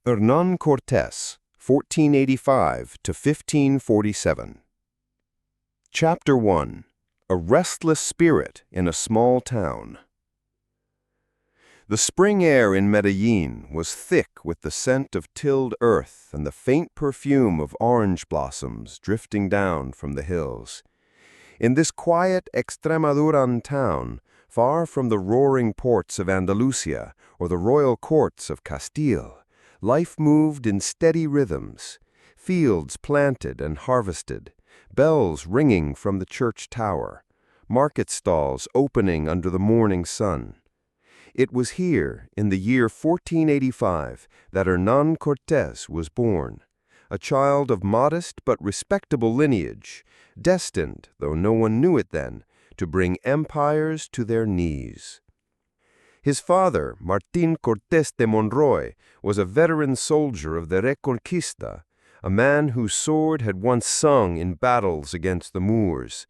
Hernán Cortés, 1485 to 1547. Chapter 1. A Restless Spirit in a Small Town. The spring air in Medellin was thick with the scent of tilled earth and the faint perfume of orange blossoms drifting down from the hills. In this quiet Extremaduran town, far from the roaring ports of Andalusia or the royal courts of Castile, life moved in steady rhythms, fields planted and harvested, bells ringing from the church tower, market stalls opening under the morning sun. It was here, in the year 1485, that Hernán Cortés was born, a child of modest but respectable lineage, destined, though no one knew it then, to bring empires to their knees. His father, Martín Cortés de Monroy, was a veteran soldier of the Reconquista, a man whose sword had once sung in battles against the Moors.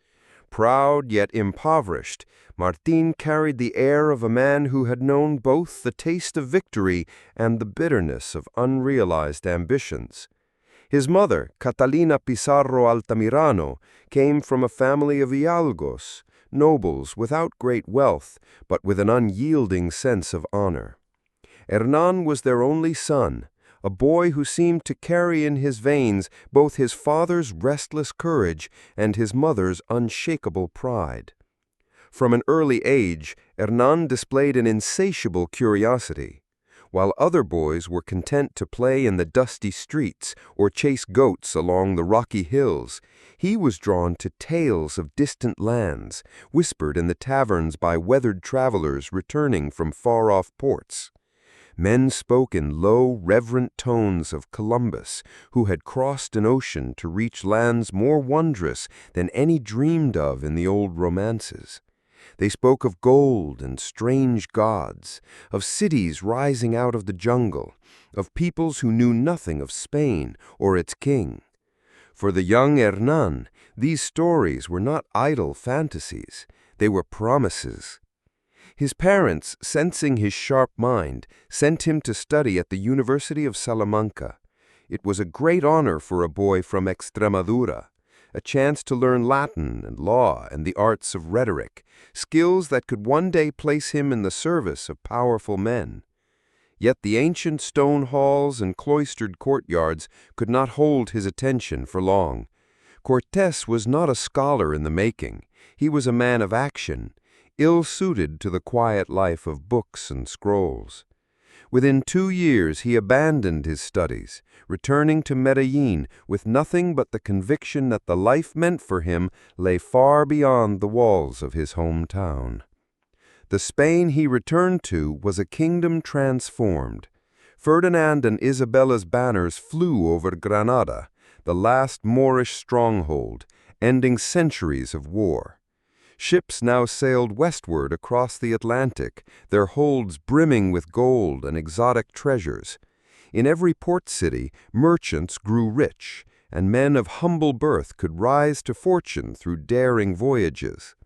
Proud yet impoverished, Martín carried the air of a man who had known both the taste of victory and the bitterness of unrealized ambitions. His mother, Catalina Pizarro Altamirano, came from a family of hidalgos, nobles without great wealth, but with an unyielding sense of honor. Hernán was their only son, a boy who seemed to carry in his veins both his father's restless courage and his mother's unshakable pride. From an early age, Hernán displayed an insatiable curiosity. While other boys were content to play in the dusty streets or chase goats along the rocky hills, he was drawn to tales of distant lands, whispered in the taverns by weathered travelers returning from far-off ports. Men spoke in low, reverent tones of Columbus, who had crossed an ocean to reach lands more wondrous than any dreamed of in the old romances. They spoke of gold and strange gods, of cities rising out of the jungle, of peoples who knew nothing of Spain or its king. For the young Hernán, these stories were not idle fantasies, they were promises. His parents, sensing his sharp mind, sent him to study at the University of Salamanca. It was a great honor for a boy from Extremadura, a chance to learn Latin and law and the arts of rhetoric, skills that could one day place him in the service of powerful men. Yet the ancient stone halls and cloistered courtyards could not hold his attention for long. Cortés was not a scholar in the making. He was a man of action, ill-suited to the quiet life of books and scrolls. Within 2 years he abandoned his studies, returning to Medellin with nothing but the conviction that the life meant for him lay far beyond the walls of his hometown. The Spain he returned to was a kingdom transformed. Ferdinand and Isabella's banners flew over Granada, the last Moorish stronghold, ending centuries of war. Ships now sailed westward across the Atlantic, their holds brimming with gold and exotic treasures. In every port city, merchants grew rich, and men of humble birth could rise to fortune through daring voyages.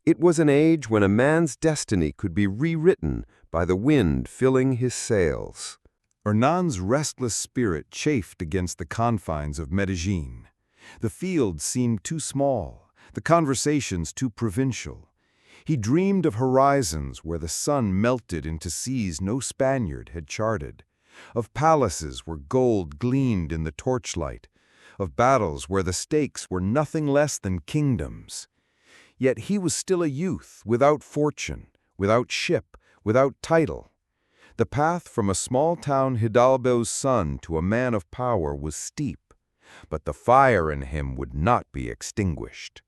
It was an age when a man's destiny could be rewritten by the wind filling his sails. Hernán's restless spirit chafed against the confines of Medellin. The fields seemed too small, the conversations too provincial. He dreamed of horizons where the sun melted into seas no Spaniard had charted, of palaces where gold gleamed in the torchlight, of battles where the stakes were nothing less than kingdoms. Yet he was still a youth, without fortune, without ship, without title. The path from a small-town hidalgo's son to a man of power was steep, but the fire in him would not be extinguished.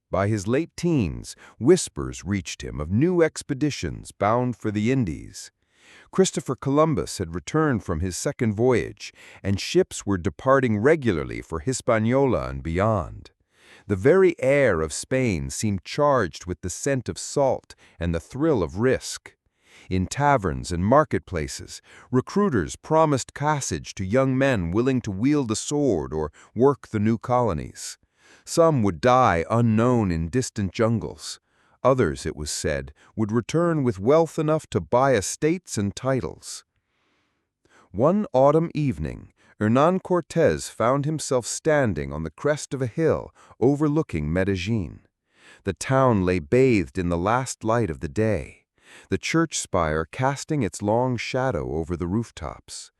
By his late teens, whispers reached him of new expeditions bound for the Indies. Christopher Columbus had returned from his second voyage, and ships were departing regularly for Hispaniola and beyond. The very air of Spain seemed charged with the scent of salt and the thrill of risk. In taverns and marketplaces, recruiters promised passage to young men willing to wield the sword or work the new colonies. Some would die unknown in distant jungles. Others, it was said, would return with wealth enough to buy estates and titles. One autumn evening, Hernán Cortés found himself standing on the crest of a hill overlooking Medellín. The town lay bathed in the last light of the day, the church spire casting its long shadow over the rooftops.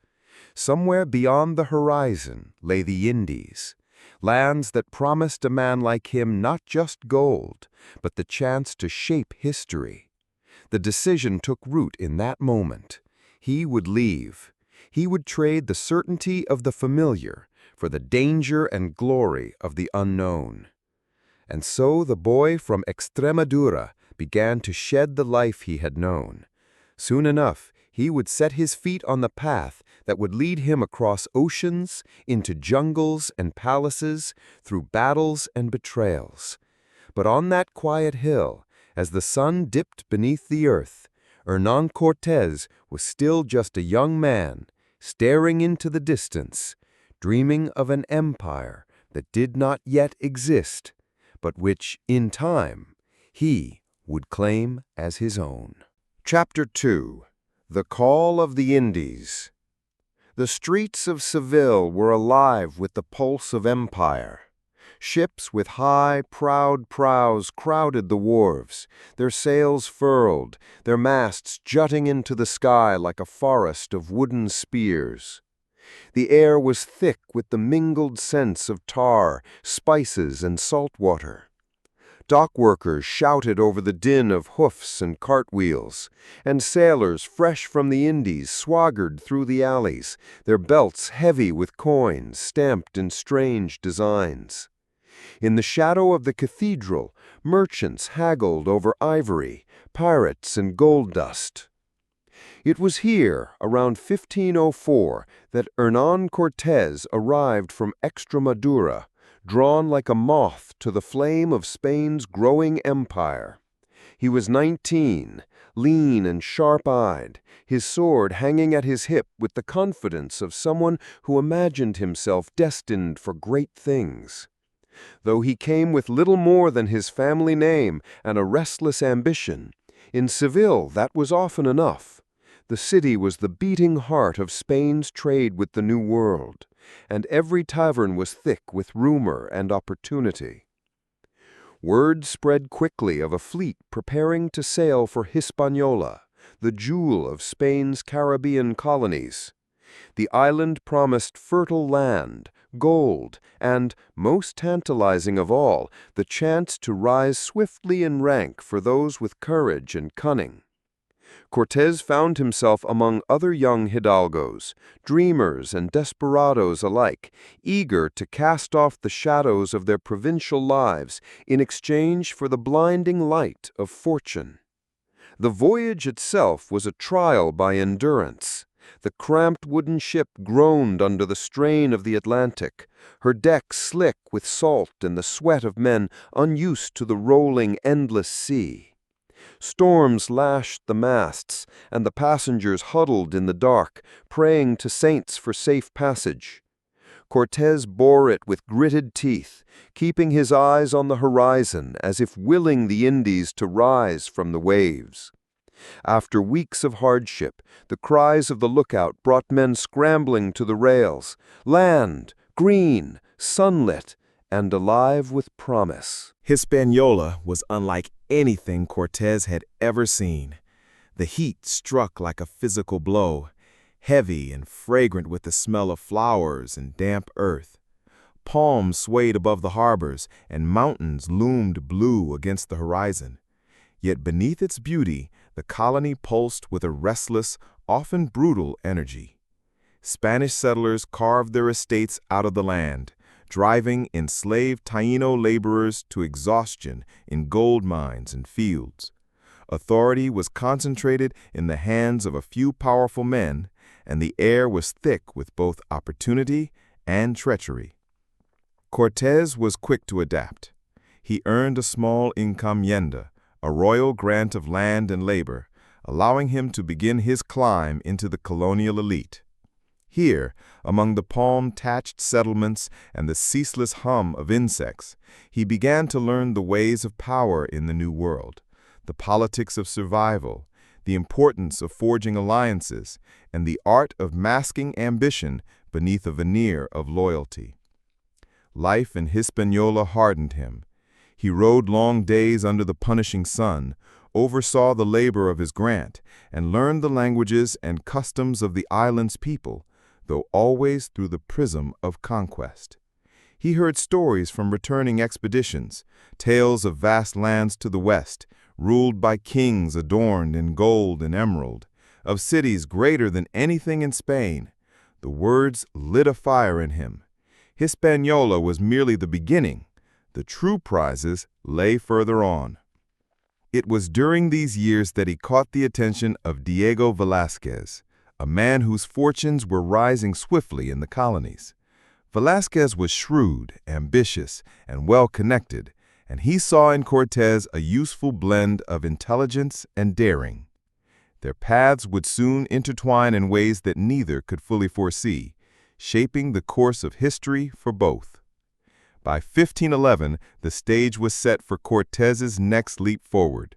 Somewhere beyond the horizon lay the Indies, lands that promised a man like him not just gold, but the chance to shape history. The decision took root in that moment. He would leave. He would trade the certainty of the familiar for the danger and glory of the unknown. And so the boy from Extremadura began to shed the life he had known. Soon enough, he would set his feet on the path that would lead him across oceans, into jungles and palaces, through battles and betrayals. But on that quiet hill, as the sun dipped beneath the earth, Hernán Cortés was still just a young man, staring into the distance, dreaming of an empire that did not yet exist, but which, in time, he would claim as his own. Chapter 2. The Call of the Indies. The streets of Seville were alive with the pulse of empire. Ships with high, proud prows crowded the wharves, their sails furled, their masts jutting into the sky like a forest of wooden spears. The air was thick with the mingled scents of tar, spices, and salt water. Dock workers shouted over the din of hoofs and cartwheels, and sailors fresh from the Indies swaggered through the alleys, their belts heavy with coins stamped in strange designs. In the shadow of the cathedral, merchants haggled over ivory, pirates, and gold dust. It was here, around 1504, that Hernán Cortés arrived from Extremadura, drawn like a moth to the flame of Spain's growing empire. He was 19, lean and sharp-eyed, his sword hanging at his hip with the confidence of someone who imagined himself destined for great things. Though he came with little more than his family name and a restless ambition, in Seville that was often enough. The city was the beating heart of Spain's trade with the New World, and every tavern was thick with rumor and opportunity. Word spread quickly of a fleet preparing to sail for Hispaniola, the jewel of Spain's Caribbean colonies. The island promised fertile land, gold, and, most tantalizing of all, the chance to rise swiftly in rank for those with courage and cunning. Cortés found himself among other young hidalgos, dreamers and desperados alike, eager to cast off the shadows of their provincial lives in exchange for the blinding light of fortune. The voyage itself was a trial by endurance. The cramped wooden ship groaned under the strain of the Atlantic, her decks slick with salt and the sweat of men unused to the rolling, endless sea. Storms lashed the masts, and the passengers huddled in the dark, praying to saints for safe passage. Cortés bore it with gritted teeth, keeping his eyes on the horizon as if willing the Indies to rise from the waves. After weeks of hardship, the cries of the lookout brought men scrambling to the rails, land, green, sunlit, and alive with promise. Hispaniola was unlike anything Cortés had ever seen. The heat struck like a physical blow, heavy and fragrant with the smell of flowers and damp earth. Palms swayed above the harbors, and mountains loomed blue against the horizon. Yet beneath its beauty, the colony pulsed with a restless, often brutal energy. Spanish settlers carved their estates out of the land, driving enslaved Taíno laborers to exhaustion in gold mines and fields. Authority was concentrated in the hands of a few powerful men, and the air was thick with both opportunity and treachery. Cortés was quick to adapt. He earned a small encomienda, a royal grant of land and labor, allowing him to begin his climb into the colonial elite. Here, among the palm-thatched settlements and the ceaseless hum of insects, he began to learn the ways of power in the New World, the politics of survival, the importance of forging alliances, and the art of masking ambition beneath a veneer of loyalty. Life in Hispaniola hardened him. He rode long days under the punishing sun, oversaw the labor of his grant, and learned the languages and customs of the island's people, though always through the prism of conquest. He heard stories from returning expeditions, tales of vast lands to the west, ruled by kings adorned in gold and emerald, of cities greater than anything in Spain. The words lit a fire in him. Hispaniola was merely the beginning. The true prizes lay further on. It was during these years that he caught the attention of Diego Velázquez, a man whose fortunes were rising swiftly in the colonies. Velázquez was shrewd, ambitious, and well-connected, and he saw in Cortés a useful blend of intelligence and daring. Their paths would soon intertwine in ways that neither could fully foresee, shaping the course of history for both. By 1511, the stage was set for Cortés's next leap forward.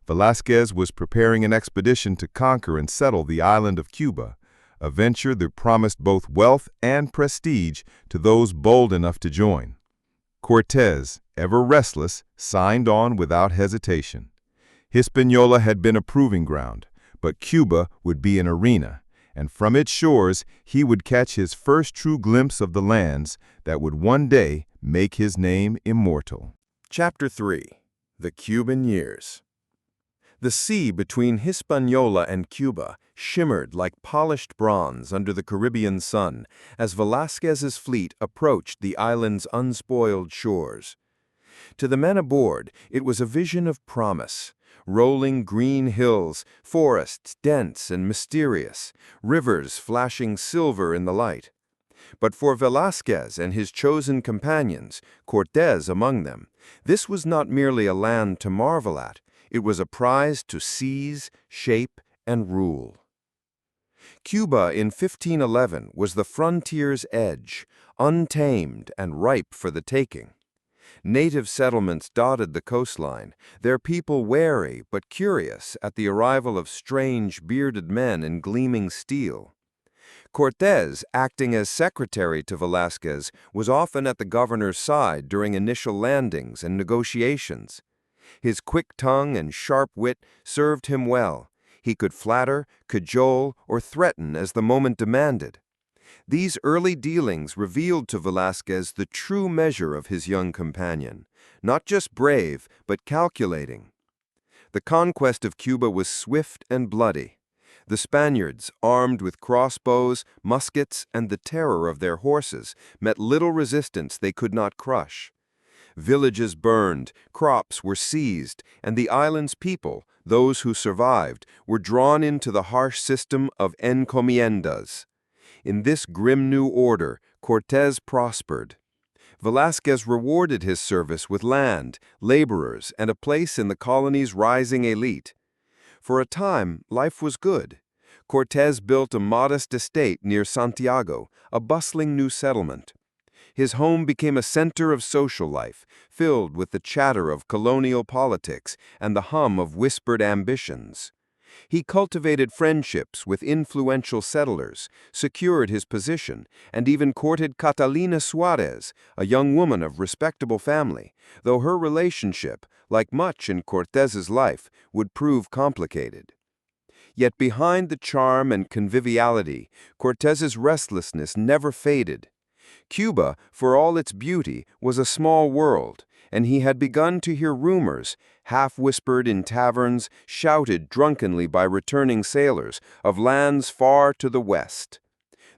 Velázquez was preparing an expedition to conquer and settle the island of Cuba, a venture that promised both wealth and prestige to those bold enough to join. Cortés, ever restless, signed on without hesitation. Hispaniola had been a proving ground, but Cuba would be an arena, and from its shores he would catch his first true glimpse of the lands that would one day make his name immortal. Chapter 3. The Cuban Years. The sea between Hispaniola and Cuba shimmered like polished bronze under the Caribbean sun as Velázquez's fleet approached the island's unspoiled shores. To the men aboard, it was a vision of promise. Rolling green hills, forests dense and mysterious, rivers flashing silver in the light. But for Velázquez and his chosen companions, Cortés among them, this was not merely a land to marvel at, it was a prize to seize, shape, and rule. Cuba in 1511 was the frontier's edge, untamed and ripe for the taking. Native settlements dotted the coastline, their people wary but curious at the arrival of strange, bearded men in gleaming steel. Cortés, acting as secretary to Velázquez, was often at the governor's side during initial landings and negotiations. His quick tongue and sharp wit served him well. He could flatter, cajole, or threaten as the moment demanded. These early dealings revealed to Velázquez the true measure of his young companion, not just brave, but calculating. The conquest of Cuba was swift and bloody. The Spaniards, armed with crossbows, muskets, and the terror of their horses, met little resistance they could not crush. Villages burned, crops were seized, and the island's people, those who survived, were drawn into the harsh system of encomiendas. In this grim new order, Cortés prospered. Velázquez rewarded his service with land, laborers, and a place in the colony's rising elite. For a time, life was good. Cortés built a modest estate near Santiago, a bustling new settlement. His home became a center of social life, filled with the chatter of colonial politics and the hum of whispered ambitions. He cultivated friendships with influential settlers, secured his position, and even courted Catalina Suárez, a young woman of respectable family, though her relationship, like much in Cortés's life, would prove complicated. Yet behind the charm and conviviality, Cortés's restlessness never faded. Cuba, for all its beauty, was a small world, and he had begun to hear rumors, half-whispered in taverns, shouted drunkenly by returning sailors, of lands far to the west.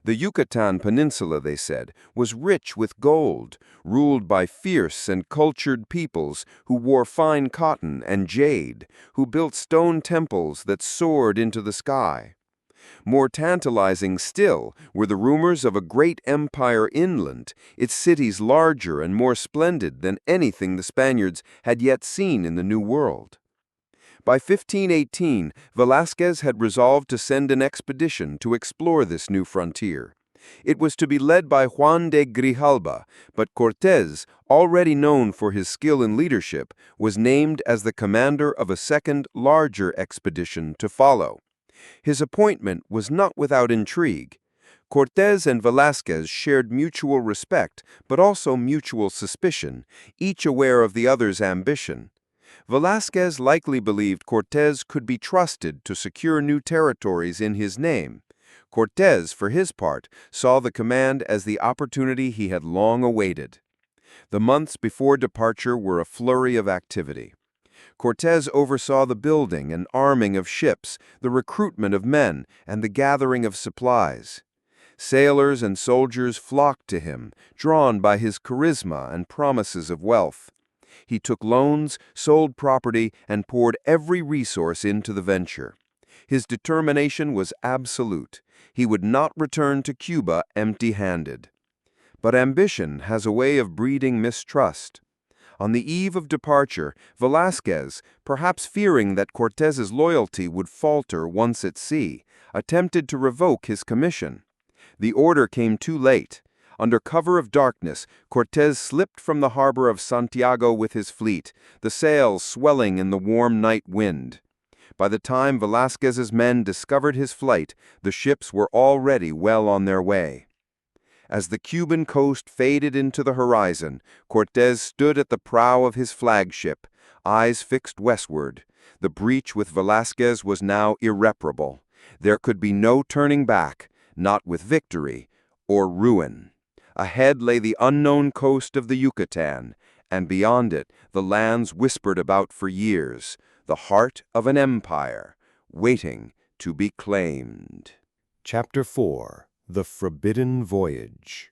The Yucatan Peninsula, they said, was rich with gold, ruled by fierce and cultured peoples who wore fine cotton and jade, who built stone temples that soared into the sky. More tantalizing still were the rumors of a great empire inland, its cities larger and more splendid than anything the Spaniards had yet seen in the New World. By 1518, Velázquez had resolved to send an expedition to explore this new frontier. It was to be led by Juan de Grijalba, but Cortés, already known for his skill in leadership, was named as the commander of a second, larger expedition to follow. His appointment was not without intrigue. Cortés and Velázquez shared mutual respect, but also mutual suspicion, each aware of the other's ambition. Velázquez likely believed Cortés could be trusted to secure new territories in his name. Cortés, for his part, saw the command as the opportunity he had long awaited. The months before departure were a flurry of activity. Cortés oversaw the building and arming of ships, the recruitment of men, and the gathering of supplies. Sailors and soldiers flocked to him, drawn by his charisma and promises of wealth. He took loans, sold property, and poured every resource into the venture. His determination was absolute. He would not return to Cuba empty-handed. But ambition has a way of breeding mistrust. On the eve of departure, Velázquez, perhaps fearing that Cortés's loyalty would falter once at sea, attempted to revoke his commission. The order came too late. Under cover of darkness, Cortés slipped from the harbor of Santiago with his fleet, the sails swelling in the warm night wind. By the time Velázquez's men discovered his flight, the ships were already well on their way. As the Cuban coast faded into the horizon, Cortés stood at the prow of his flagship, eyes fixed westward. The breach with Velázquez was now irreparable. There could be no turning back, not with victory or ruin. Ahead lay the unknown coast of the Yucatan, and beyond it the lands whispered about for years, the heart of an empire, waiting to be claimed. Chapter 4. The Forbidden Voyage.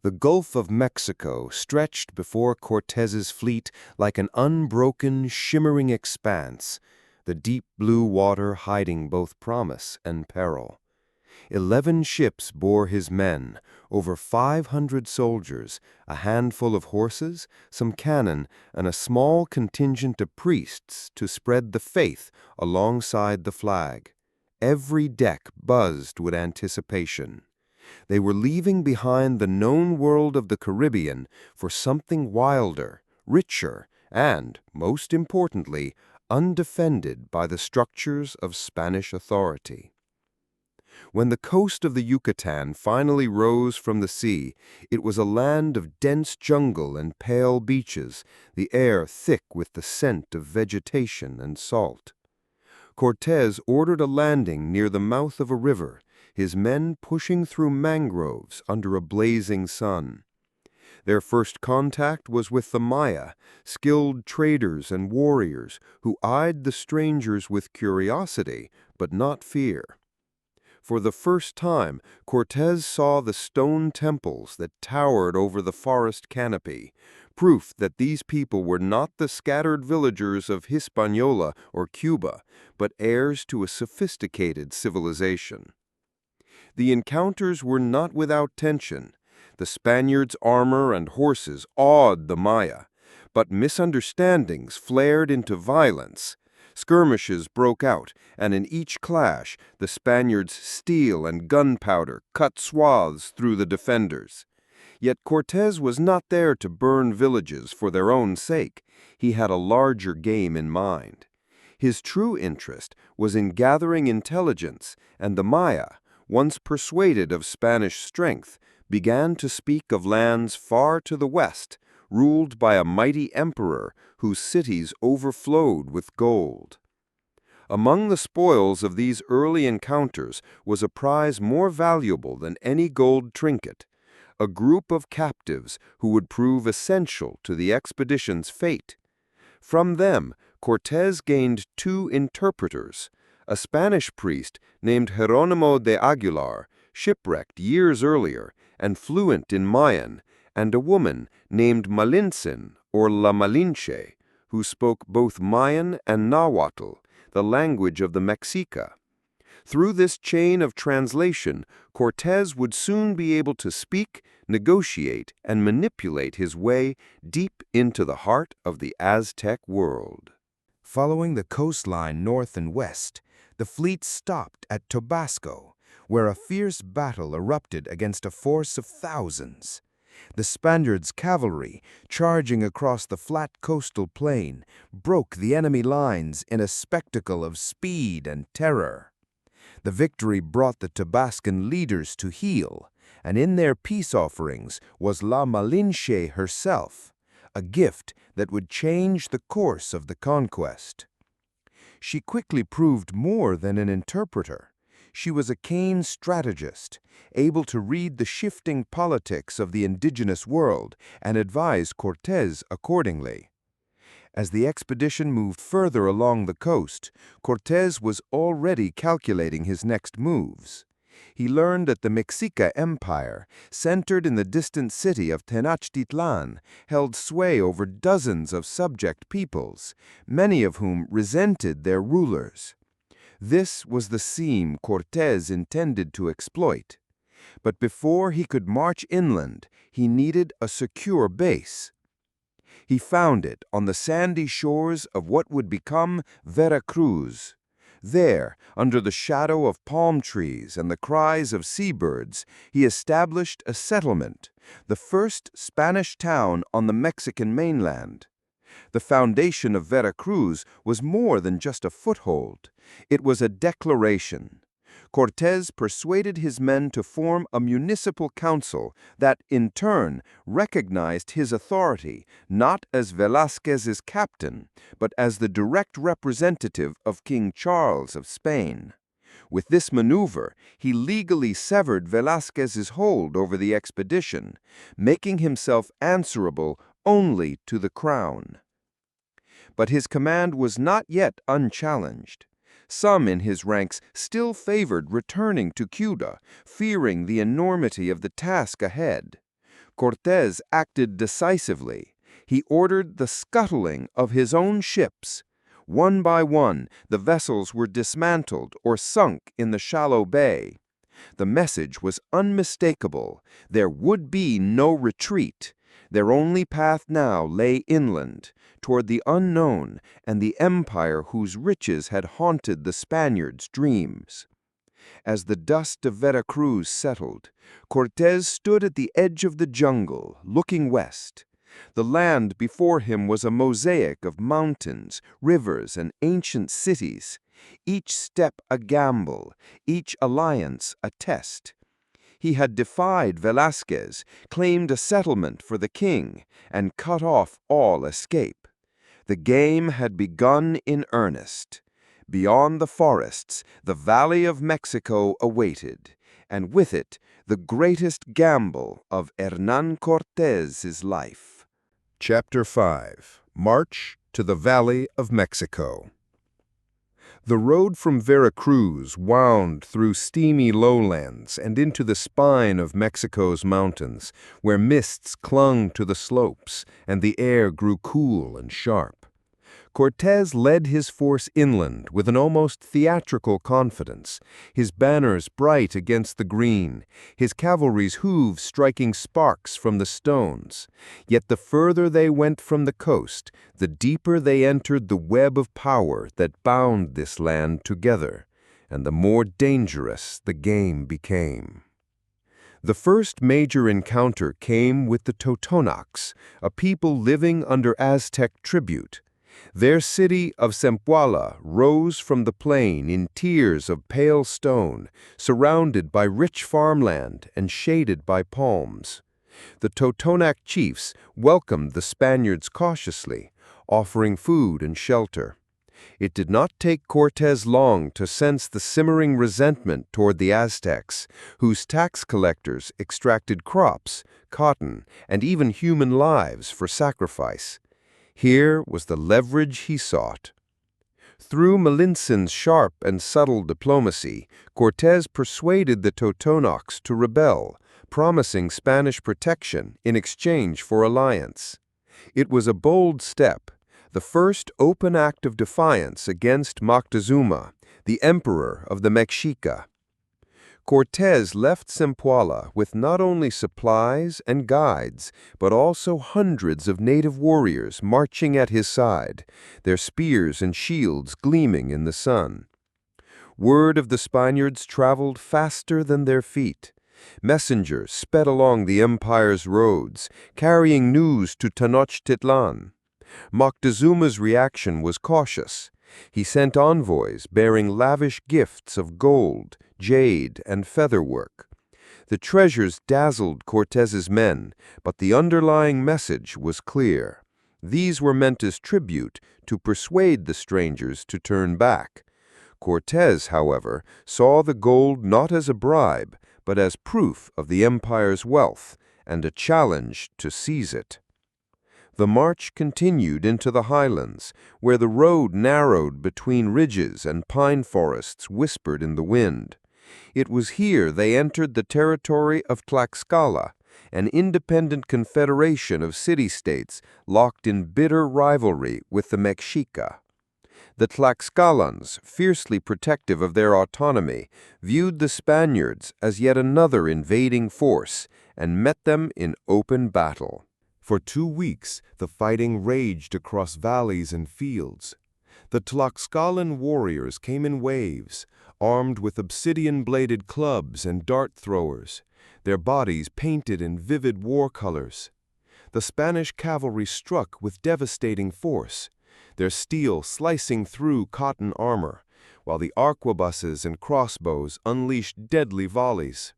The Gulf of Mexico stretched before Cortés's fleet like an unbroken, shimmering expanse, the deep blue water hiding both promise and peril. 11 ships bore his men, over 500 soldiers, a handful of horses, some cannon, and a small contingent of priests to spread the faith alongside the flag. Every deck buzzed with anticipation. They were leaving behind the known world of the Caribbean for something wilder, richer, and, most importantly, undefended by the structures of Spanish authority. When the coast of the Yucatan finally rose from the sea, it was a land of dense jungle and pale beaches, the air thick with the scent of vegetation and salt. Cortés ordered a landing near the mouth of a river, his men pushing through mangroves under a blazing sun. Their first contact was with the Maya, skilled traders and warriors who eyed the strangers with curiosity, but not fear. For the first time, Cortés saw the stone temples that towered over the forest canopy, proof that these people were not the scattered villagers of Hispaniola or Cuba, but heirs to a sophisticated civilization. The encounters were not without tension. The Spaniards' armor and horses awed the Maya, but misunderstandings flared into violence. Skirmishes broke out, and in each clash, the Spaniards' steel and gunpowder cut swaths through the defenders. Yet Cortés was not there to burn villages for their own sake. He had a larger game in mind. His true interest was in gathering intelligence, and the Maya, once persuaded of Spanish strength, began to speak of lands far to the west, ruled by a mighty emperor whose cities overflowed with gold. Among the spoils of these early encounters was a prize more valuable than any gold trinket, a group of captives who would prove essential to the expedition's fate. From them, Cortés gained 2 interpreters, a Spanish priest named Jerónimo de Aguilar, shipwrecked years earlier and fluent in Mayan, and a woman named Malintzin, or La Malinche, who spoke both Mayan and Nahuatl, the language of the Mexica. Through this chain of translation, Cortés would soon be able to speak, negotiate, and manipulate his way deep into the heart of the Aztec world. Following the coastline north and west, the fleet stopped at Tabasco, where a fierce battle erupted against a force of thousands. The Spaniards' cavalry, charging across the flat coastal plain, broke the enemy lines in a spectacle of speed and terror. The victory brought the Tabascan leaders to heel, and in their peace offerings was La Malinche herself, a gift that would change the course of the conquest. She quickly proved more than an interpreter. She was a keen strategist, able to read the shifting politics of the indigenous world and advise Cortés accordingly. As the expedition moved further along the coast, Cortés was already calculating his next moves. He learned that the Mexica Empire, centered in the distant city of Tenochtitlán, held sway over dozens of subject peoples, many of whom resented their rulers. This was the seam Cortés intended to exploit. But before he could march inland, he needed a secure base. He found it on the sandy shores of what would become Veracruz. There, under the shadow of palm trees and the cries of seabirds, he established a settlement, the first Spanish town on the Mexican mainland. The foundation of Veracruz was more than just a foothold. It was a declaration. Cortés persuaded his men to form a municipal council that, in turn, recognized his authority not as Velázquez's captain, but as the direct representative of King Charles of Spain. With this maneuver, he legally severed Velázquez's hold over the expedition, making himself answerable only to the crown. But his command was not yet unchallenged. Some in his ranks still favored returning to Ceuta, fearing the enormity of the task ahead. Cortés acted decisively. He ordered the scuttling of his own ships. One by one, the vessels were dismantled or sunk in the shallow bay. The message was unmistakable. There would be no retreat. Their only path now lay inland, toward the unknown and the empire whose riches had haunted the Spaniards' dreams. As the dust of Veracruz settled, Cortés stood at the edge of the jungle, looking west. The land before him was a mosaic of mountains, rivers, and ancient cities, each step a gamble, each alliance a test. He had defied Velázquez, claimed a settlement for the king, and cut off all escape. The game had begun in earnest. Beyond the forests, the Valley of Mexico awaited, and with it, the greatest gamble of Hernán Cortés's life. Chapter 5. March to the Valley of Mexico. The road from Veracruz wound through steamy lowlands and into the spine of Mexico's mountains, where mists clung to the slopes and the air grew cool and sharp. Cortés led his force inland with an almost theatrical confidence, his banners bright against the green, his cavalry's hooves striking sparks from the stones. Yet the further they went from the coast, the deeper they entered the web of power that bound this land together, and the more dangerous the game became. The first major encounter came with the Totonacs, a people living under Aztec tribute. Their city of Zempoala rose from the plain in tiers of pale stone, surrounded by rich farmland and shaded by palms. The Totonac chiefs welcomed the Spaniards cautiously, offering food and shelter. It did not take Cortés long to sense the simmering resentment toward the Aztecs, whose tax collectors extracted crops, cotton, and even human lives for sacrifice. Here was the leverage he sought. Through Malintzín's sharp and subtle diplomacy, Cortés persuaded the Totonacs to rebel, promising Spanish protection in exchange for alliance. It was a bold step, the first open act of defiance against Montezuma, the emperor of the Mexica. Cortés left Zempoala with not only supplies and guides, but also hundreds of native warriors marching at his side, their spears and shields gleaming in the sun. Word of the Spaniards traveled faster than their feet. Messengers sped along the empire's roads, carrying news to Tenochtitlán. Moctezuma's reaction was cautious. He sent envoys bearing lavish gifts of gold, jade, and featherwork. The treasures dazzled Cortés's men, but the underlying message was clear. These were meant as tribute to persuade the strangers to turn back. Cortés, however, saw the gold not as a bribe, but as proof of the empire's wealth and a challenge to seize it. The march continued into the highlands, where the road narrowed between ridges and pine forests whispered in the wind. It was here they entered the territory of Tlaxcala, an independent confederation of city-states locked in bitter rivalry with the Mexica. The Tlaxcalans, fiercely protective of their autonomy, viewed the Spaniards as yet another invading force and met them in open battle. For 2 weeks, the fighting raged across valleys and fields. The Tlaxcalan warriors came in waves, armed with obsidian-bladed clubs and dart throwers, their bodies painted in vivid war colors. The Spanish cavalry struck with devastating force, their steel slicing through cotton armor, while the arquebuses and crossbows unleashed deadly volleys.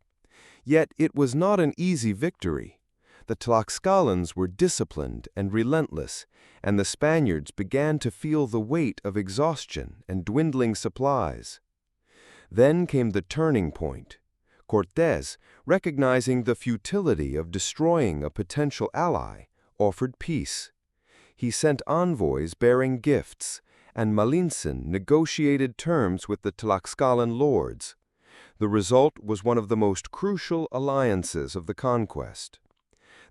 Yet it was not an easy victory. The Tlaxcalans were disciplined and relentless, and the Spaniards began to feel the weight of exhaustion and dwindling supplies. Then came the turning point. Cortés, recognizing the futility of destroying a potential ally, offered peace. He sent envoys bearing gifts, and Malintzin negotiated terms with the Tlaxcalan lords. The result was one of the most crucial alliances of the conquest.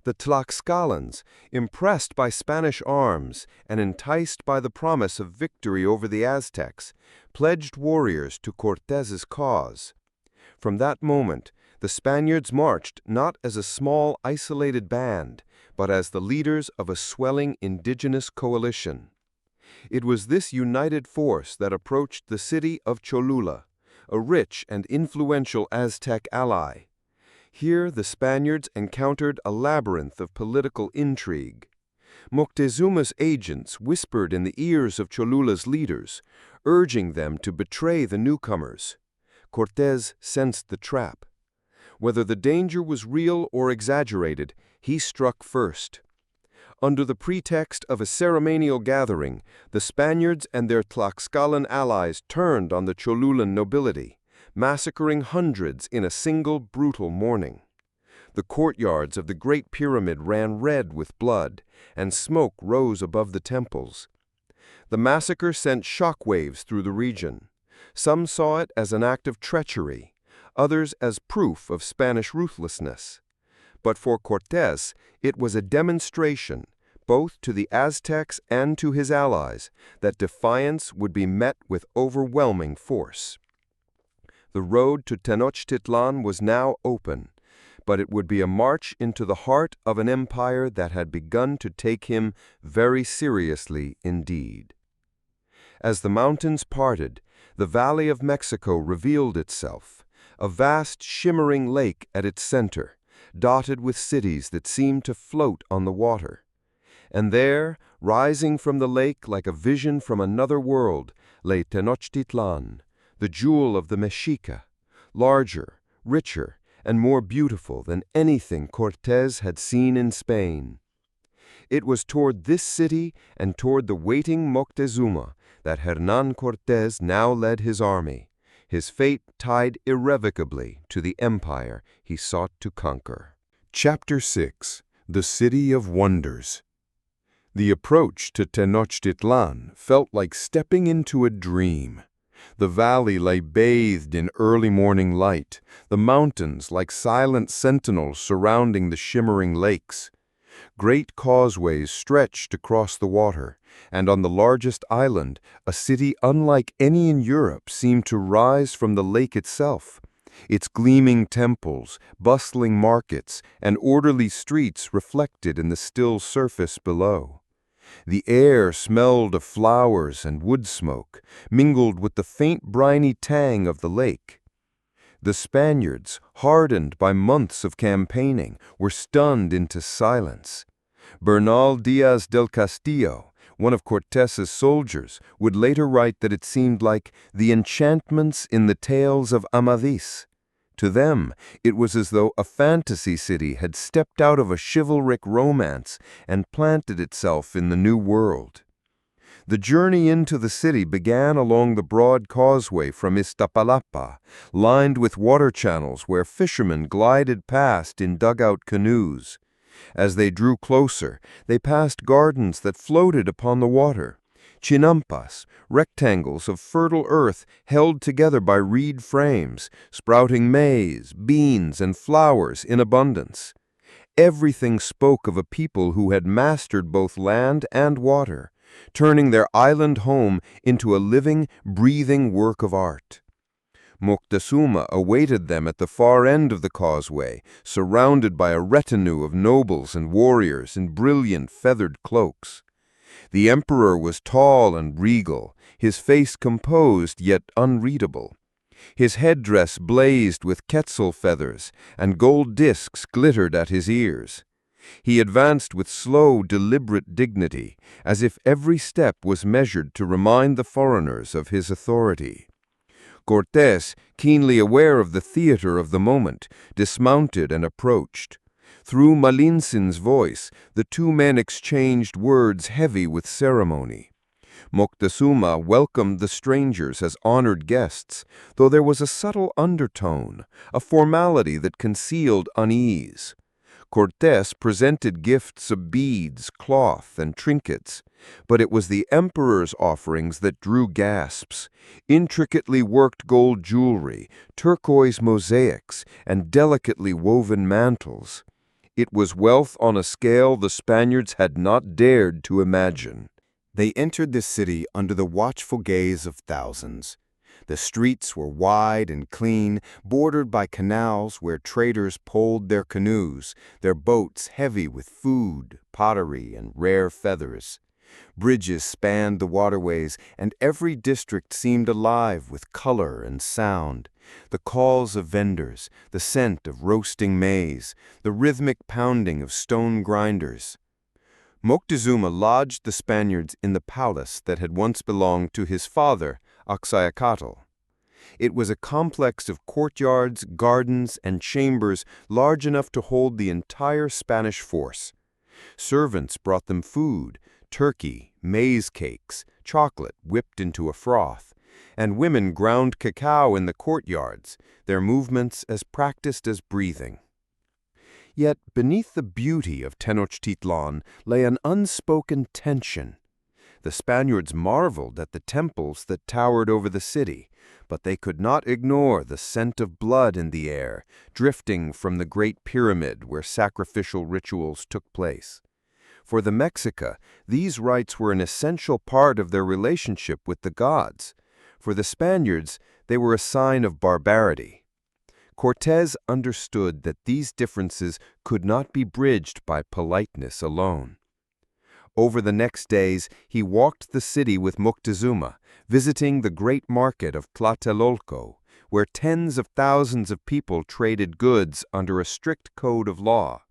The Tlaxcalans, impressed by Spanish arms and enticed by the promise of victory over the Aztecs, pledged warriors to Cortés's cause. From that moment, the Spaniards marched not as a small, isolated band, but as the leaders of a swelling indigenous coalition. It was this united force that approached the city of Cholula, a rich and influential Aztec ally. Here the Spaniards encountered a labyrinth of political intrigue. Moctezuma's agents whispered in the ears of Cholula's leaders, urging them to betray the newcomers. Cortés sensed the trap. Whether the danger was real or exaggerated, he struck first. Under the pretext of a ceremonial gathering, the Spaniards and their Tlaxcalan allies turned on the Cholulan nobility, massacring hundreds in a single brutal morning. The courtyards of the Great Pyramid ran red with blood, and smoke rose above the temples. The massacre sent shockwaves through the region. Some saw it as an act of treachery, others as proof of Spanish ruthlessness. But for Cortés, it was a demonstration, both to the Aztecs and to his allies, that defiance would be met with overwhelming force. The road to Tenochtitlan was now open, but it would be a march into the heart of an empire that had begun to take him very seriously indeed. As the mountains parted, the Valley of Mexico revealed itself, a vast shimmering lake at its center, dotted with cities that seemed to float on the water. And there, rising from the lake like a vision from another world, lay Tenochtitlan, the jewel of the Mexica, larger, richer, and more beautiful than anything Cortés had seen in Spain. It was toward this city and toward the waiting Moctezuma that Hernán Cortés now led his army, his fate tied irrevocably to the empire he sought to conquer. Chapter 6. The City of Wonders. The approach to Tenochtitlan felt like stepping into a dream. The valley lay bathed in early morning light, the mountains like silent sentinels surrounding the shimmering lakes. Great causeways stretched across the water, and on the largest island, a city unlike any in Europe seemed to rise from the lake itself. Its gleaming temples, bustling markets, and orderly streets reflected in the still surface below. The air smelled of flowers and wood smoke, mingled with the faint briny tang of the lake. The Spaniards, hardened by months of campaigning, were stunned into silence. Bernal Diaz del Castillo, one of Cortés's soldiers, would later write that it seemed like the enchantments in the tales of Amadis. To them, it was as though a fantasy city had stepped out of a chivalric romance and planted itself in the new world. The journey into the city began along the broad causeway from Iztapalapa, lined with water channels where fishermen glided past in dugout canoes. As they drew closer, they passed gardens that floated upon the water, chinampas, rectangles of fertile earth held together by reed frames, sprouting maize, beans, and flowers in abundance. Everything spoke of a people who had mastered both land and water, turning their island home into a living, breathing work of art. Montezuma awaited them at the far end of the causeway, surrounded by a retinue of nobles and warriors in brilliant feathered cloaks. The emperor was tall and regal, his face composed yet unreadable. His headdress blazed with quetzal feathers, and gold discs glittered at his ears. He advanced with slow, deliberate dignity, as if every step was measured to remind the foreigners of his authority. Cortés, keenly aware of the theater of the moment, dismounted and approached. Through Malinsin's voice, the two men exchanged words heavy with ceremony. Moctezuma welcomed the strangers as honored guests, though there was a subtle undertone, a formality that concealed unease. Cortés presented gifts of beads, cloth, and trinkets, but it was the emperor's offerings that drew gasps: intricately worked gold jewelry, turquoise mosaics, and delicately woven mantles. It was wealth on a scale the Spaniards had not dared to imagine. They entered the city under the watchful gaze of thousands. The streets were wide and clean, bordered by canals where traders poled their canoes, their boats heavy with food, pottery, and rare feathers. Bridges spanned the waterways, and every district seemed alive with color and sound. The calls of vendors, the scent of roasting maize, the rhythmic pounding of stone grinders. Moctezuma lodged the Spaniards in the palace that had once belonged to his father, Axayacatl. It was a complex of courtyards, gardens, and chambers large enough to hold the entire Spanish force. Servants brought them food, turkey, maize cakes, chocolate whipped into a froth, and women ground cacao in the courtyards, their movements as practiced as breathing. Yet beneath the beauty of Tenochtitlan lay an unspoken tension. The Spaniards marveled at the temples that towered over the city, but they could not ignore the scent of blood in the air, drifting from the Great Pyramid where sacrificial rituals took place. For the Mexica, these rites were an essential part of their relationship with the gods. For the Spaniards, they were a sign of barbarity. Cortés understood that these differences could not be bridged by politeness alone. Over the next days, he walked the city with Moctezuma, visiting the great market of Tlatelolco, where tens of thousands of people traded goods under a strict code of law.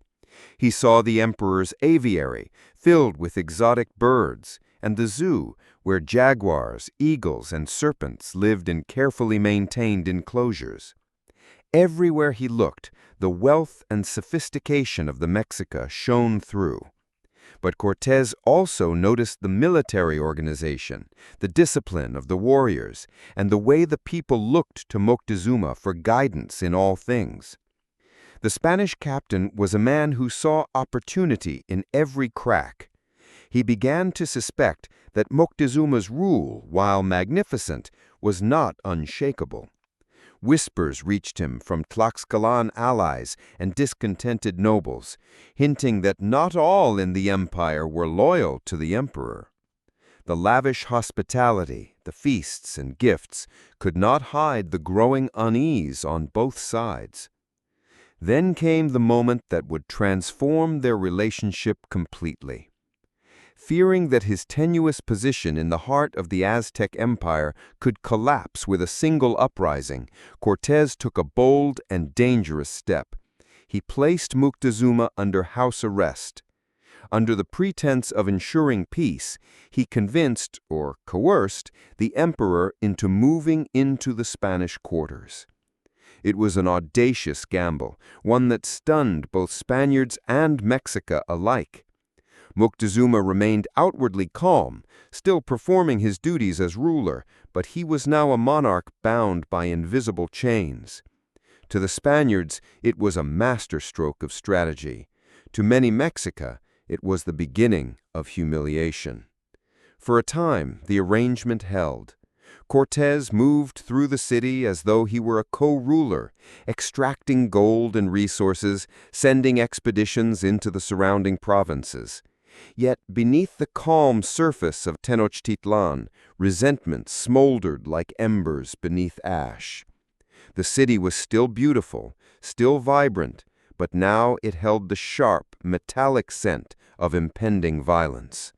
He saw the emperor's aviary, filled with exotic birds, and the zoo, where jaguars, eagles, and serpents lived in carefully maintained enclosures. Everywhere he looked, the wealth and sophistication of the Mexica shone through. But Cortés also noticed the military organization, the discipline of the warriors, and the way the people looked to Moctezuma for guidance in all things. The Spanish captain was a man who saw opportunity in every crack. He began to suspect that Moctezuma's rule, while magnificent, was not unshakable. Whispers reached him from Tlaxcalan allies and discontented nobles, hinting that not all in the empire were loyal to the emperor. The lavish hospitality, the feasts and gifts, could not hide the growing unease on both sides. Then came the moment that would transform their relationship completely. Fearing that his tenuous position in the heart of the Aztec Empire could collapse with a single uprising, Cortés took a bold and dangerous step. He placed Moctezuma under house arrest. Under the pretense of ensuring peace, he convinced, or coerced, the emperor into moving into the Spanish quarters. It was an audacious gamble, one that stunned both Spaniards and Mexica alike. Moctezuma remained outwardly calm, still performing his duties as ruler, but he was now a monarch bound by invisible chains. To the Spaniards, it was a masterstroke of strategy. To many Mexica, it was the beginning of humiliation. For a time, the arrangement held. Cortés moved through the city as though he were a co-ruler, extracting gold and resources, sending expeditions into the surrounding provinces. Yet beneath the calm surface of Tenochtitlan, resentment smoldered like embers beneath ash. The city was still beautiful, still vibrant, but now it held the sharp, metallic scent of impending violence.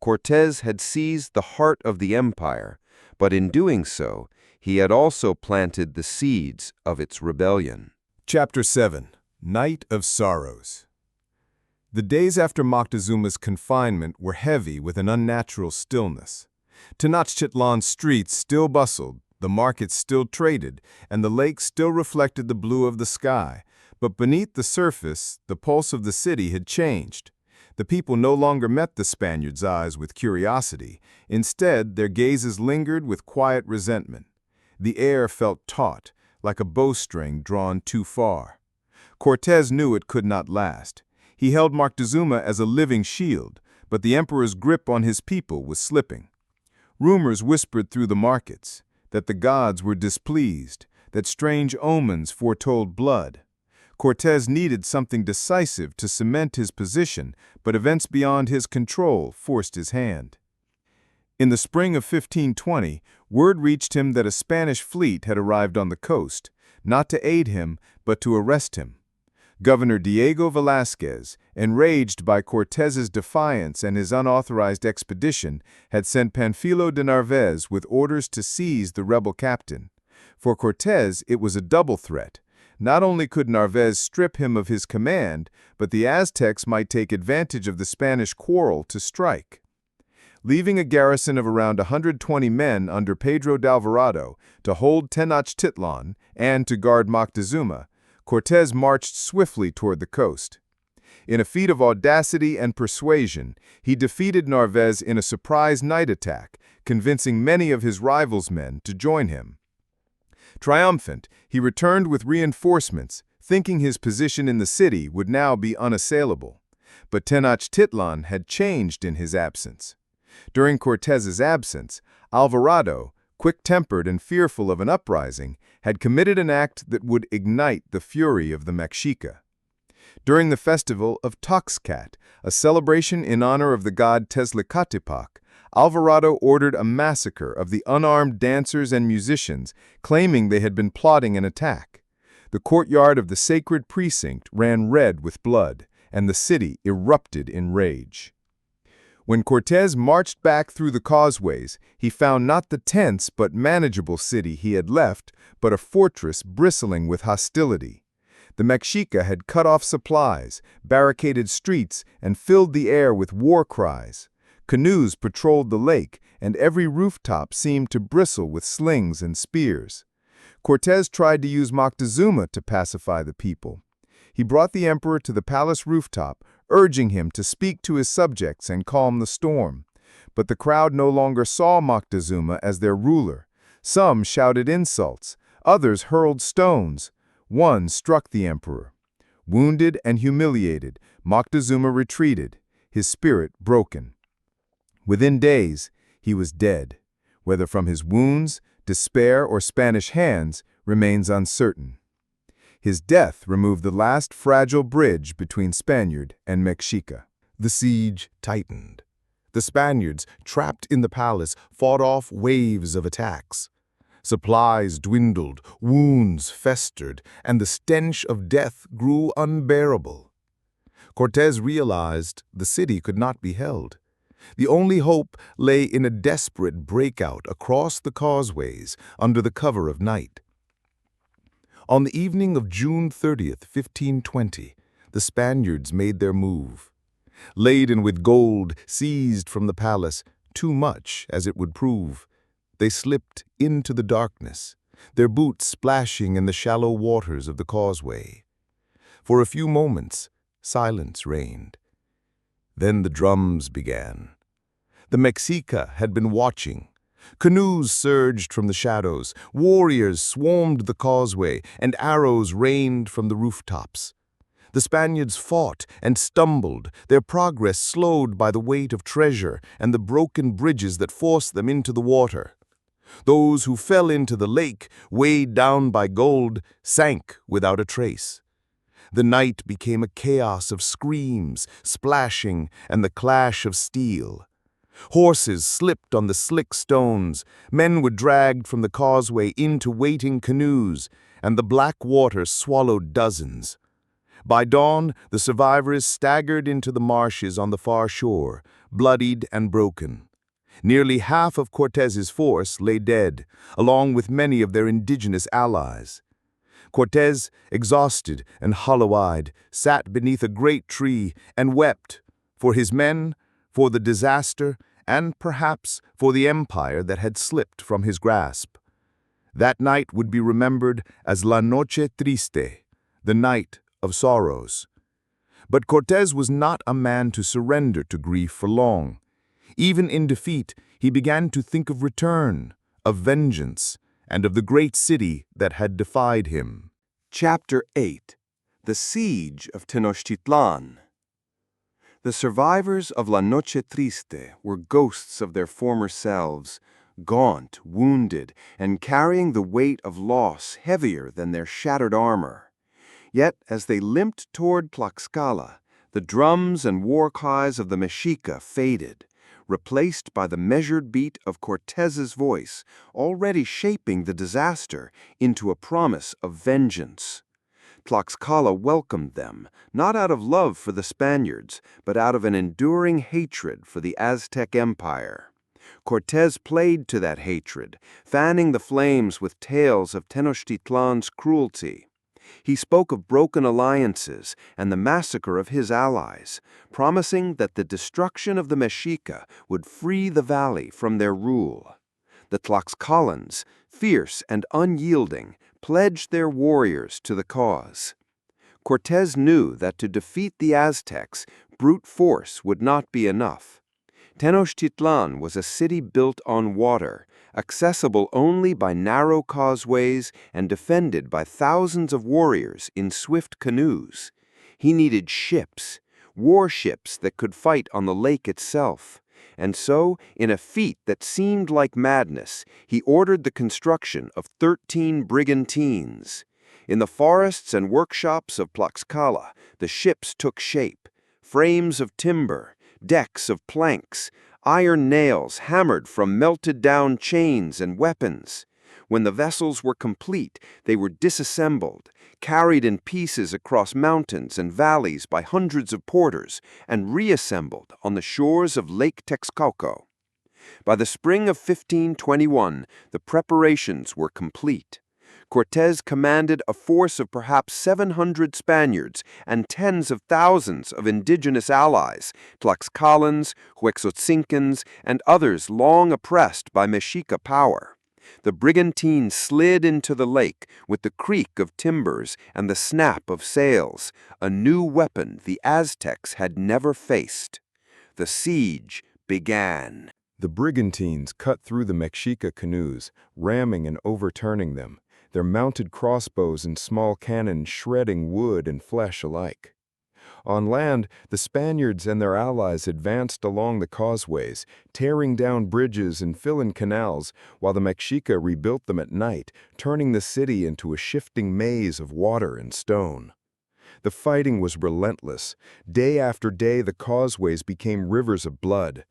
Cortés had seized the heart of the empire, but in doing so, he had also planted the seeds of its rebellion. Chapter 7. Night of Sorrows. The days after Moctezuma's confinement were heavy with an unnatural stillness. Tenochtitlan's streets still bustled, the markets still traded, and the lake still reflected the blue of the sky. But beneath the surface, the pulse of the city had changed. The people no longer met the Spaniards' eyes with curiosity. Instead, their gazes lingered with quiet resentment. The air felt taut, like a bowstring drawn too far. Cortés knew it could not last. He held Moctezuma as a living shield, but the emperor's grip on his people was slipping. Rumors whispered through the markets that the gods were displeased, that strange omens foretold blood. Cortés needed something decisive to cement his position, but events beyond his control forced his hand. In the spring of 1520, word reached him that a Spanish fleet had arrived on the coast, not to aid him, but to arrest him. Governor Diego Velázquez, enraged by Cortés's defiance and his unauthorized expedition, had sent Panfilo de Narvaez with orders to seize the rebel captain. For Cortés, it was a double threat. Not only could Narvaez strip him of his command, but the Aztecs might take advantage of the Spanish quarrel to strike. Leaving a garrison of around 120 men under Pedro de Alvarado to hold Tenochtitlan and to guard Moctezuma, Cortés marched swiftly toward the coast. In a feat of audacity and persuasion, he defeated Narvaez in a surprise night attack, convincing many of his rivals' men to join him. Triumphant, he returned with reinforcements, thinking his position in the city would now be unassailable. But Tenochtitlan had changed in his absence. During Cortés's absence, Alvarado, quick-tempered and fearful of an uprising, had committed an act that would ignite the fury of the Mexica. During the festival of Toxcat, a celebration in honor of the god Tezcatlipoca, Alvarado ordered a massacre of the unarmed dancers and musicians, claiming they had been plotting an attack. The courtyard of the sacred precinct ran red with blood, and the city erupted in rage. When Cortés marched back through the causeways, he found not the tense but manageable city he had left, but a fortress bristling with hostility. The Mexica had cut off supplies, barricaded streets, and filled the air with war cries. Canoes patrolled the lake, and every rooftop seemed to bristle with slings and spears. Cortés tried to use Moctezuma to pacify the people. He brought the emperor to the palace rooftop, urging him to speak to his subjects and calm the storm. But the crowd no longer saw Moctezuma as their ruler. Some shouted insults, others hurled stones. One struck the emperor. Wounded and humiliated, Moctezuma retreated, his spirit broken. Within days, he was dead. Whether from his wounds, despair, or Spanish hands remains uncertain. His death removed the last fragile bridge between Spaniard and Mexica. The siege tightened. The Spaniards, trapped in the palace, fought off waves of attacks. Supplies dwindled, wounds festered, and the stench of death grew unbearable. Cortés realized the city could not be held. The only hope lay in a desperate breakout across the causeways under the cover of night. On the evening of June 30th, 1520, the Spaniards made their move. Laden with gold seized from the palace, too much as it would prove, they slipped into the darkness, their boots splashing in the shallow waters of the causeway. For a few moments, silence reigned. Then the drums began. The Mexica had been watching. Canoes surged from the shadows, warriors swarmed the causeway, and arrows rained from the rooftops. The Spaniards fought and stumbled, their progress slowed by the weight of treasure and the broken bridges that forced them into the water. Those who fell into the lake, weighed down by gold, sank without a trace. The night became a chaos of screams, splashing, and the clash of steel. Horses slipped on the slick stones, men were dragged from the causeway into waiting canoes, and the black water swallowed dozens. By dawn, the survivors staggered into the marshes on the far shore, bloodied and broken. Nearly half of Cortés's force lay dead, along with many of their indigenous allies. Cortés, exhausted and hollow-eyed, sat beneath a great tree and wept for his men, for the disaster, and perhaps for the empire that had slipped from his grasp. That night would be remembered as La Noche Triste, the night of sorrows. But Cortés was not a man to surrender to grief for long. Even in defeat, he began to think of return, of vengeance, and of the great city that had defied him. Chapter 8. The Siege of Tenochtitlan. The survivors of La Noche Triste were ghosts of their former selves, gaunt, wounded, and carrying the weight of loss heavier than their shattered armor. Yet, as they limped toward Tlaxcala, the drums and war cries of the Mexica faded, replaced by the measured beat of Cortés's voice, already shaping the disaster into a promise of vengeance. Tlaxcala welcomed them, not out of love for the Spaniards, but out of an enduring hatred for the Aztec Empire. Cortés played to that hatred, fanning the flames with tales of Tenochtitlan's cruelty. He spoke of broken alliances and the massacre of his allies, promising that the destruction of the Mexica would free the valley from their rule. The Tlaxcalans, fierce and unyielding, pledged their warriors to the cause. Cortés knew that to defeat the Aztecs, brute force would not be enough. Tenochtitlan was a city built on water, accessible only by narrow causeways and defended by thousands of warriors in swift canoes. He needed ships, warships that could fight on the lake itself. And so, in a feat that seemed like madness, he ordered the construction of 13 brigantines. In the forests and workshops of Tlaxcala, the ships took shape, frames of timber, decks of planks, iron nails hammered from melted-down chains and weapons. When the vessels were complete, they were disassembled, carried in pieces across mountains and valleys by hundreds of porters, and reassembled on the shores of Lake Texcoco. By the spring of 1521, the preparations were complete. Cortés commanded a force of perhaps 700 Spaniards and tens of thousands of indigenous allies, Tlaxcalans, Huexotzincans, and others long oppressed by Mexica power. The brigantine slid into the lake with the creak of timbers and the snap of sails, a new weapon the Aztecs had never faced. The siege began. The brigantines cut through the Mexica canoes, ramming and overturning them, their mounted crossbows and small cannon shredding wood and flesh alike. On land, the Spaniards and their allies advanced along the causeways, tearing down bridges and filling canals, while the Mexica rebuilt them at night, turning the city into a shifting maze of water and stone. The fighting was relentless. Day after day, the causeways became rivers of blood.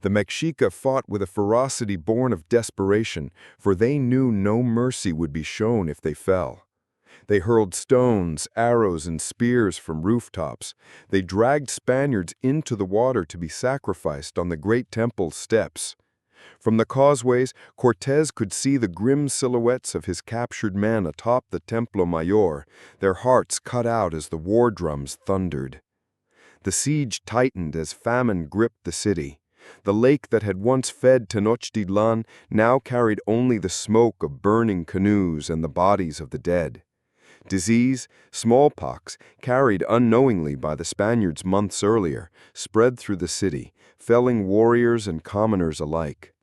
The Mexica fought with a ferocity born of desperation, for they knew no mercy would be shown if they fell. They hurled stones, arrows, and spears from rooftops. They dragged Spaniards into the water to be sacrificed on the great temple steps. From the causeways, Cortés could see the grim silhouettes of his captured men atop the Templo Mayor, their hearts cut out as the war drums thundered. The siege tightened as famine gripped the city. The lake that had once fed Tenochtitlan now carried only the smoke of burning canoes and the bodies of the dead. Disease, smallpox, carried unknowingly by the Spaniards months earlier, spread through the city, felling warriors and commoners alike.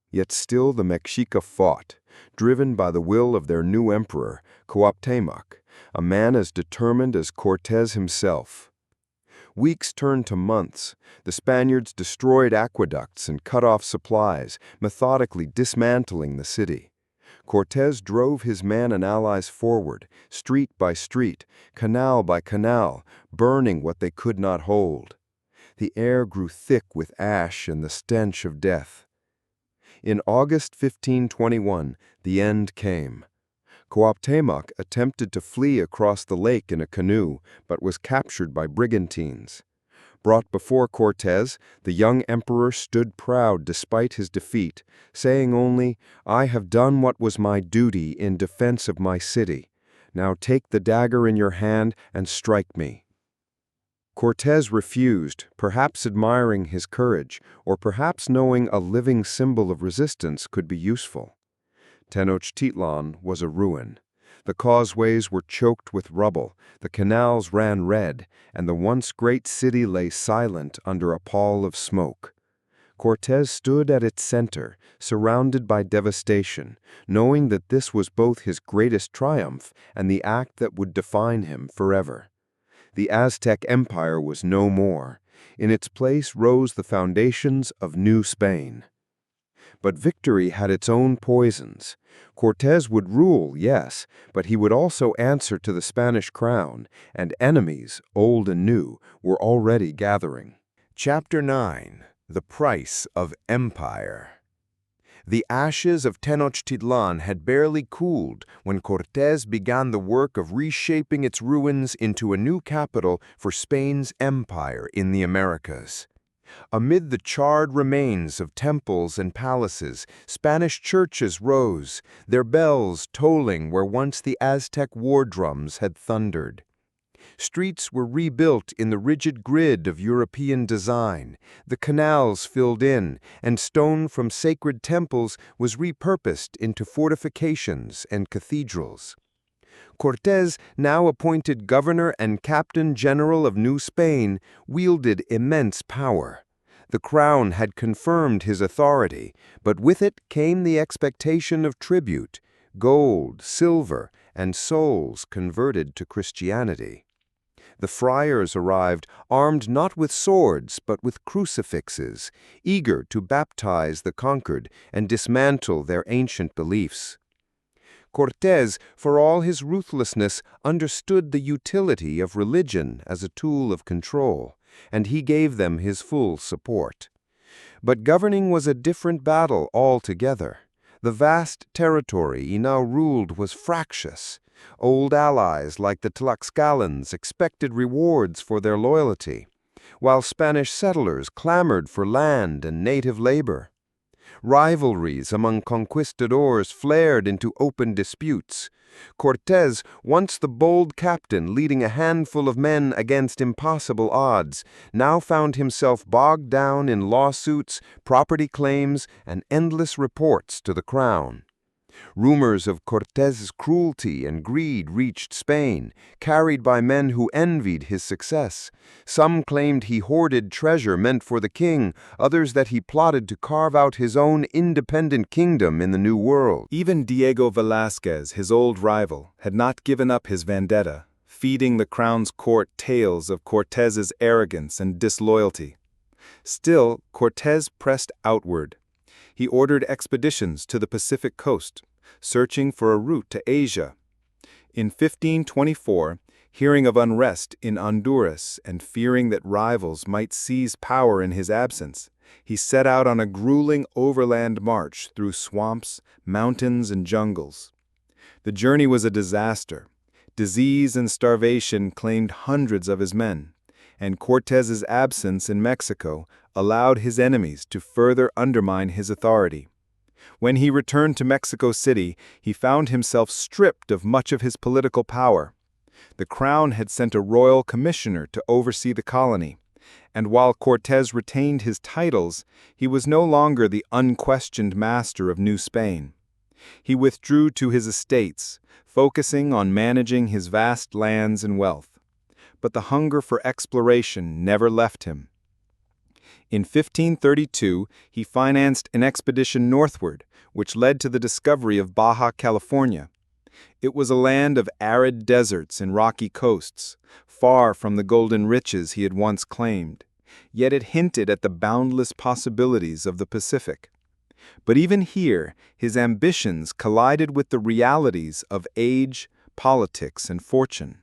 Yet still the Mexica fought, driven by the will of their new emperor, Cuauhtémoc, a man as determined as Cortés himself. Weeks turned to months. The Spaniards destroyed aqueducts and cut off supplies, methodically dismantling the city. Cortés drove his men and allies forward, street by street, canal by canal, burning what they could not hold. The air grew thick with ash and the stench of death. In August 1521, the end came. Cuauhtémoc attempted to flee across the lake in a canoe, but was captured by brigantines. Brought before Cortés, the young emperor stood proud despite his defeat, saying only, "I have done what was my duty in defense of my city. Now take the dagger in your hand and strike me." Cortés refused, perhaps admiring his courage, or perhaps knowing a living symbol of resistance could be useful. Tenochtitlan was a ruin. The causeways were choked with rubble, the canals ran red, and the once great city lay silent under a pall of smoke. Cortés stood at its center, surrounded by devastation, knowing that this was both his greatest triumph and the act that would define him forever. The Aztec Empire was no more. In its place rose the foundations of New Spain. But victory had its own poisons. Cortés would rule, yes, but he would also answer to the Spanish crown, and enemies, old and new, were already gathering. Chapter 9. The Price of Empire. The ashes of Tenochtitlan had barely cooled when Cortés began the work of reshaping its ruins into a new capital for Spain's empire in the Americas. Amid the charred remains of temples and palaces, Spanish churches rose, their bells tolling where once the Aztec war drums had thundered. Streets were rebuilt in the rigid grid of European design, the canals filled in, and stone from sacred temples was repurposed into fortifications and cathedrals. Cortés, now appointed governor and captain general of New Spain, wielded immense power. The crown had confirmed his authority, but with it came the expectation of tribute, gold, silver, and souls converted to Christianity. The friars arrived, armed not with swords but with crucifixes, eager to baptize the conquered and dismantle their ancient beliefs. Cortés, for all his ruthlessness, understood the utility of religion as a tool of control, and he gave them his full support. But governing was a different battle altogether. The vast territory he now ruled was fractious. Old allies like the Tlaxcalans expected rewards for their loyalty, while Spanish settlers clamored for land and native labor. Rivalries among conquistadors flared into open disputes. Cortés, once the bold captain leading a handful of men against impossible odds, now found himself bogged down in lawsuits, property claims, and endless reports to the crown. Rumors of Cortés's cruelty and greed reached Spain, carried by men who envied his success. Some claimed he hoarded treasure meant for the king, others that he plotted to carve out his own independent kingdom in the New World. Even Diego Velázquez, his old rival, had not given up his vendetta, feeding the crown's court tales of Cortés's arrogance and disloyalty. Still, Cortés pressed outward. He ordered expeditions to the Pacific coast, searching for a route to Asia. In 1524, hearing of unrest in Honduras and fearing that rivals might seize power in his absence, he set out on a grueling overland march through swamps, mountains, and jungles. The journey was a disaster. Disease and starvation claimed hundreds of his men, and Cortés's absence in Mexico allowed his enemies to further undermine his authority. When he returned to Mexico City, he found himself stripped of much of his political power. The crown had sent a royal commissioner to oversee the colony, and while Cortés retained his titles, he was no longer the unquestioned master of New Spain. He withdrew to his estates, focusing on managing his vast lands and wealth. But the hunger for exploration never left him. In 1532, he financed an expedition northward, which led to the discovery of Baja California. It was a land of arid deserts and rocky coasts, far from the golden riches he had once claimed, yet it hinted at the boundless possibilities of the Pacific. But even here, his ambitions collided with the realities of age, politics, and fortune.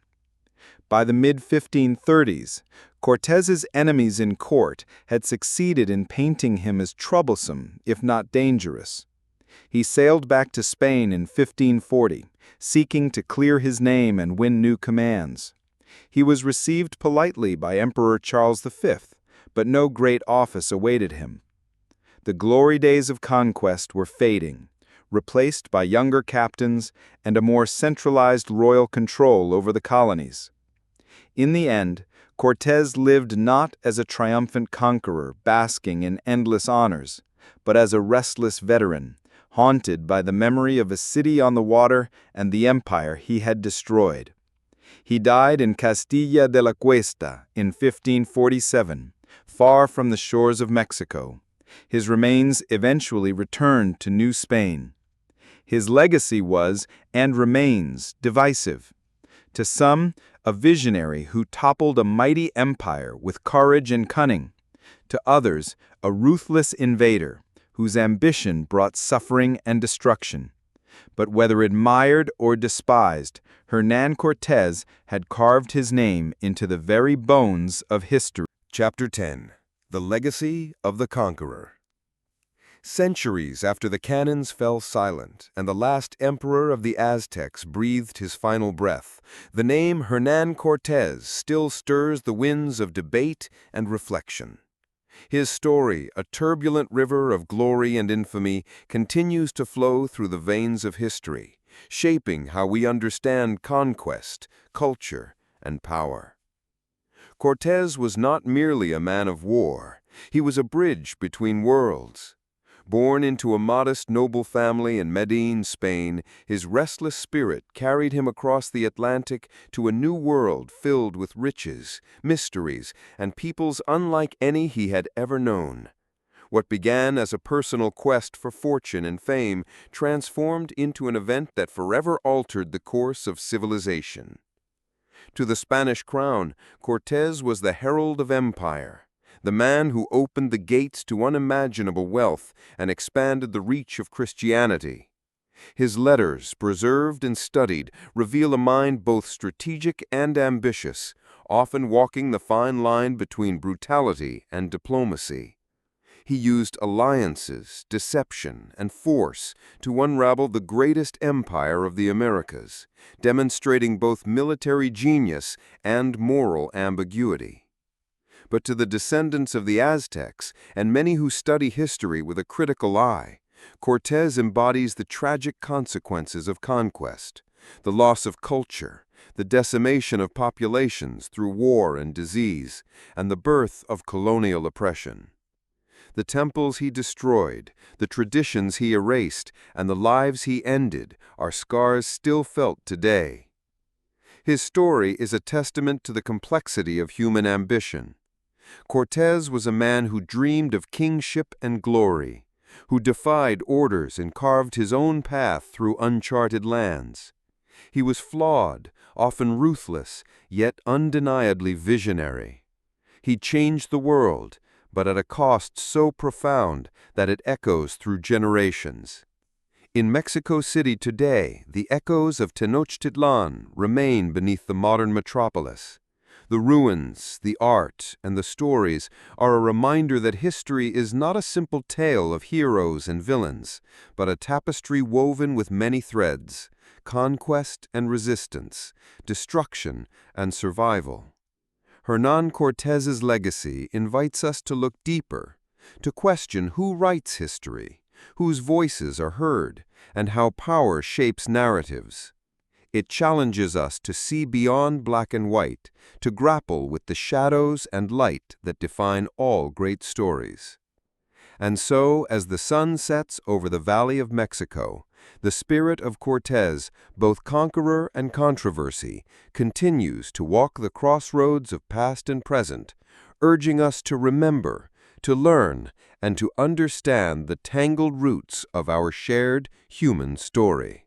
By the mid-1530s, Cortés's enemies in court had succeeded in painting him as troublesome, if not dangerous. He sailed back to Spain in 1540, seeking to clear his name and win new commands. He was received politely by Emperor Charles V, but no great office awaited him. The glory days of conquest were fading, replaced by younger captains and a more centralized royal control over the colonies. In the end, Cortés lived not as a triumphant conqueror basking in endless honors, but as a restless veteran, haunted by the memory of a city on the water and the empire he had destroyed. He died in Castilla de la Cuesta in 1547, far from the shores of Mexico. His remains eventually returned to New Spain. His legacy was, and remains, divisive. To some, a visionary who toppled a mighty empire with courage and cunning. To others, a ruthless invader whose ambition brought suffering and destruction. But whether admired or despised, Hernán Cortés had carved his name into the very bones of history. Chapter 10. The Legacy of the Conqueror. Centuries after the cannons fell silent and the last emperor of the Aztecs breathed his final breath, the name Hernán Cortés still stirs the winds of debate and reflection. His story, a turbulent river of glory and infamy, continues to flow through the veins of history, shaping how we understand conquest, culture, and power. Cortés was not merely a man of war, he was a bridge between worlds. Born into a modest noble family in Medellin, Spain, his restless spirit carried him across the Atlantic to a new world filled with riches, mysteries, and peoples unlike any he had ever known. What began as a personal quest for fortune and fame transformed into an event that forever altered the course of civilization. To the Spanish crown, Cortés was the herald of empire, the man who opened the gates to unimaginable wealth and expanded the reach of Christianity. His letters, preserved and studied, reveal a mind both strategic and ambitious, often walking the fine line between brutality and diplomacy. He used alliances, deception, and force to unravel the greatest empire of the Americas, demonstrating both military genius and moral ambiguity. But to the descendants of the Aztecs, and many who study history with a critical eye, Cortés embodies the tragic consequences of conquest, the loss of culture, the decimation of populations through war and disease, and the birth of colonial oppression. The temples he destroyed, the traditions he erased, and the lives he ended are scars still felt today. His story is a testament to the complexity of human ambition. Cortés was a man who dreamed of kingship and glory, who defied orders and carved his own path through uncharted lands. He was flawed, often ruthless, yet undeniably visionary. He changed the world, but at a cost so profound that it echoes through generations. In Mexico City today, the echoes of Tenochtitlán remain beneath the modern metropolis. The ruins, the art, and the stories are a reminder that history is not a simple tale of heroes and villains, but a tapestry woven with many threads: conquest and resistance, destruction and survival. Hernán Cortés's legacy invites us to look deeper, to question who writes history, whose voices are heard, and how power shapes narratives. It challenges us to see beyond black and white, to grapple with the shadows and light that define all great stories. And so, as the sun sets over the Valley of Mexico, the spirit of Cortés, both conqueror and controversy, continues to walk the crossroads of past and present, urging us to remember, to learn, and to understand the tangled roots of our shared human story.